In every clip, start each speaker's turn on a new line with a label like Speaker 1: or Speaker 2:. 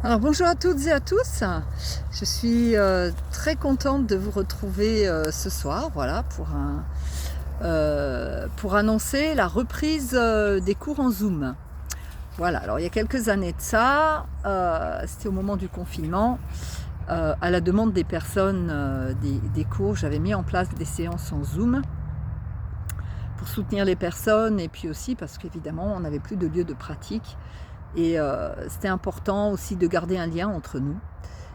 Speaker 1: Alors bonjour à toutes et à tous, je suis très contente de vous retrouver ce soir, voilà, pour annoncer la reprise des cours en Zoom. Voilà, alors il y a quelques années de ça, c'était au moment du confinement, à la demande des personnes des cours, j'avais mis en place des séances en Zoom pour soutenir les personnes et puis aussi parce qu'évidemment on n'avait plus de lieu de pratique et c'était important aussi de garder un lien entre nous.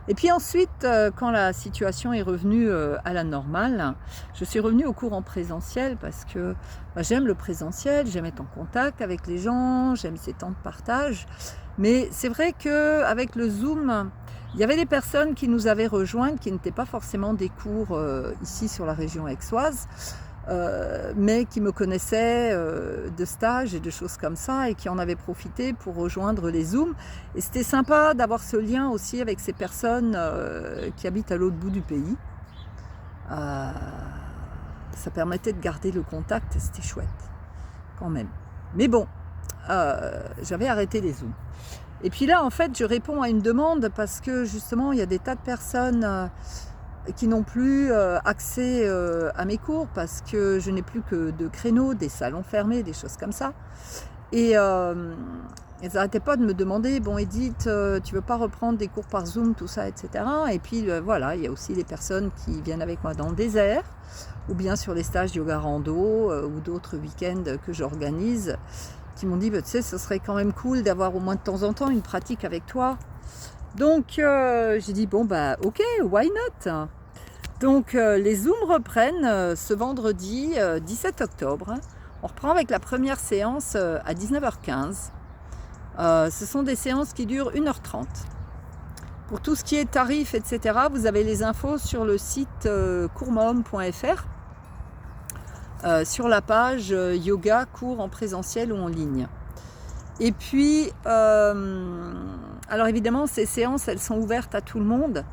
Speaker 1: Et puis ensuite, quand la situation est revenue à la normale, je suis revenue aux cours en présentiel parce que j'aime le présentiel, j'aime être en contact avec les gens, j'aime ces temps de partage. Mais c'est vrai qu'avec le Zoom, il y avait des personnes qui nous avaient rejointes qui n'étaient pas forcément des cours ici sur la région aixoise, mais qui me connaissaient de stages et de choses comme ça et qui en avaient profité pour rejoindre les Zooms. Et c'était sympa d'avoir ce lien aussi avec ces personnes qui habitent à l'autre bout du pays. Euh, Ça permettait de garder le contact, c'était chouette quand même. Mais bon, j'avais arrêté les Zooms. Et puis là, en fait, je réponds à une demande parce que justement, il y a des tas de personnes qui n'ont plus accès à mes cours parce que je n'ai plus que de créneaux, des salons fermés, des choses comme ça. Et elles n'arrêtaient pas de me demander, bon Edith, tu veux pas reprendre des cours par Zoom, tout ça, etc. Et puis voilà, il y a aussi des personnes qui viennent avec moi dans le désert, ou bien sur les stages yoga rando, ou d'autres week-ends que j'organise, qui m'ont dit, bah, tu sais, ce serait quand même cool d'avoir au moins de temps en temps une pratique avec toi. Donc j'ai dit, bon bah ok, why not? Donc les Zooms reprennent ce vendredi 17 octobre. On reprend avec la première séance à 19h15. Ce sont des séances qui durent 1h30. Pour tout ce qui est tarifs, etc., vous avez les infos sur le site courmahom.fr, sur la page yoga, cours en présentiel ou en ligne. Et puis, alors évidemment, ces séances, elles sont ouvertes à tout le monde,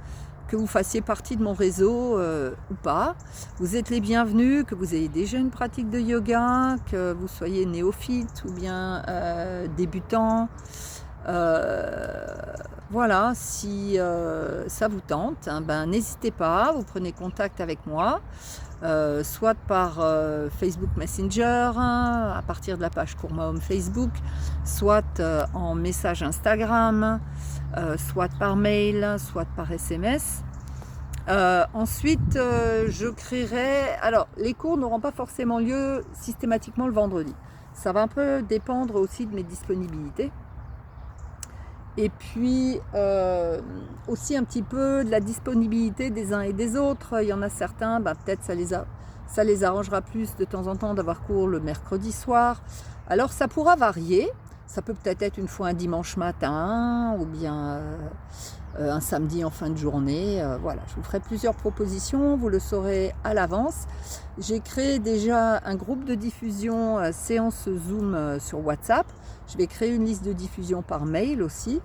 Speaker 1: que vous fassiez partie de mon réseau ou pas. Vous êtes les bienvenus, que vous ayez déjà une pratique de yoga, que vous soyez néophyte ou bien débutant. Voilà, si ça vous tente, hein, ben, n'hésitez pas, vous prenez contact avec moi. Soit par Facebook Messenger, hein, à partir de la page Courmahom Facebook, soit en message Instagram, soit par mail, soit par SMS. Ensuite, je créerai... Alors, les cours n'auront pas forcément lieu systématiquement le vendredi. Ça va un peu dépendre aussi de mes disponibilités. Et puis aussi un petit peu de la disponibilité des uns et des autres. Il y en a certains, peut-être ça les arrangera plus de temps en temps d'avoir cours le mercredi soir. Alors ça pourra varier. Ça peut peut-être être une fois un dimanche matin ou bien un samedi en fin de journée. Voilà, je vous ferai plusieurs propositions, vous le saurez à l'avance. J'ai créé déjà un groupe de diffusion séance Zoom sur WhatsApp. Je vais créer une liste de diffusion par mail aussi.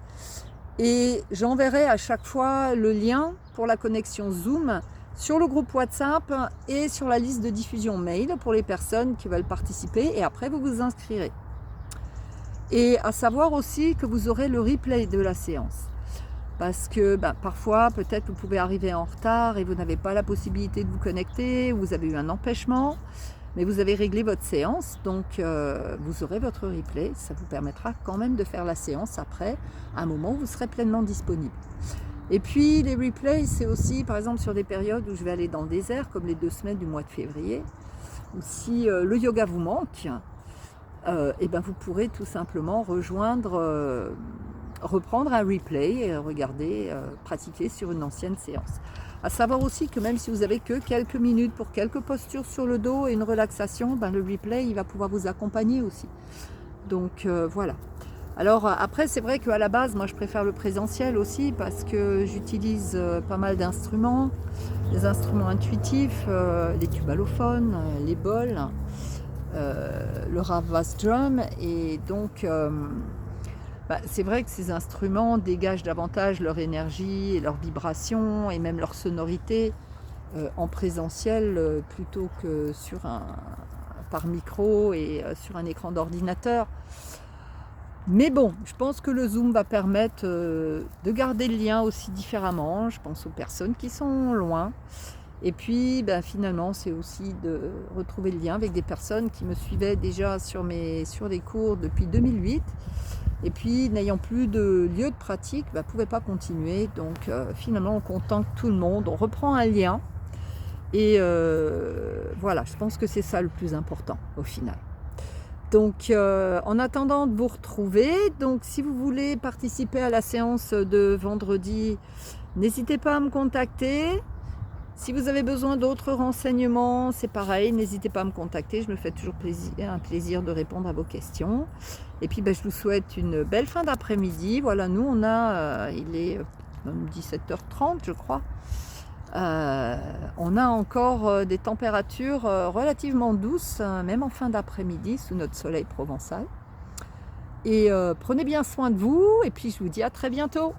Speaker 1: Et j'enverrai à chaque fois le lien pour la connexion Zoom sur le groupe WhatsApp et sur la liste de diffusion mail pour les personnes qui veulent participer. Et après, vous vous inscrirez. Et à savoir aussi que vous aurez le replay de la séance. Parce que parfois, peut-être vous pouvez arriver en retard et vous n'avez pas la possibilité de vous connecter, ou vous avez eu un empêchement, mais vous avez réglé votre séance, donc vous aurez votre replay. Ça vous permettra quand même de faire la séance après, à un moment où vous serez pleinement disponible. Et puis les replays, c'est aussi par exemple sur des périodes où je vais aller dans le désert, comme les 2 semaines du mois de février, ou si le yoga vous manque, et vous pourrez tout simplement reprendre un replay et regarder, pratiquer sur une ancienne séance. À savoir aussi que même si vous avez que quelques minutes pour quelques postures sur le dos et une relaxation, le replay il va pouvoir vous accompagner aussi. Donc voilà. Alors après c'est vrai qu'à la base moi je préfère le présentiel aussi parce que j'utilise pas mal d'instruments, des instruments intuitifs, les tubes allophones, les bols, le Ravas drum, et donc c'est vrai que ces instruments dégagent davantage leur énergie et leur vibration et même leur sonorité en présentiel plutôt que par micro et sur un écran d'ordinateur. Mais bon, je pense que le Zoom va permettre de garder le lien aussi différemment. Je pense aux personnes qui sont loin. Et puis, ben, finalement, c'est aussi de retrouver le lien avec des personnes qui me suivaient déjà sur les cours depuis 2008. Et puis, n'ayant plus de lieu de pratique, ne pouvaient pas continuer. Donc, finalement, on contente tout le monde. On reprend un lien. Et voilà, je pense que c'est ça le plus important au final. Donc, en attendant de vous retrouver, donc si vous voulez participer à la séance de vendredi, n'hésitez pas à me contacter. Si vous avez besoin d'autres renseignements, c'est pareil, n'hésitez pas à me contacter. Je me fais toujours un plaisir de répondre à vos questions. Et puis, ben, je vous souhaite une belle fin d'après-midi. Voilà, nous, il est 17h30, je crois. On a encore des températures relativement douces, même en fin d'après-midi, sous notre soleil provençal. Et prenez bien soin de vous, et puis je vous dis à très bientôt.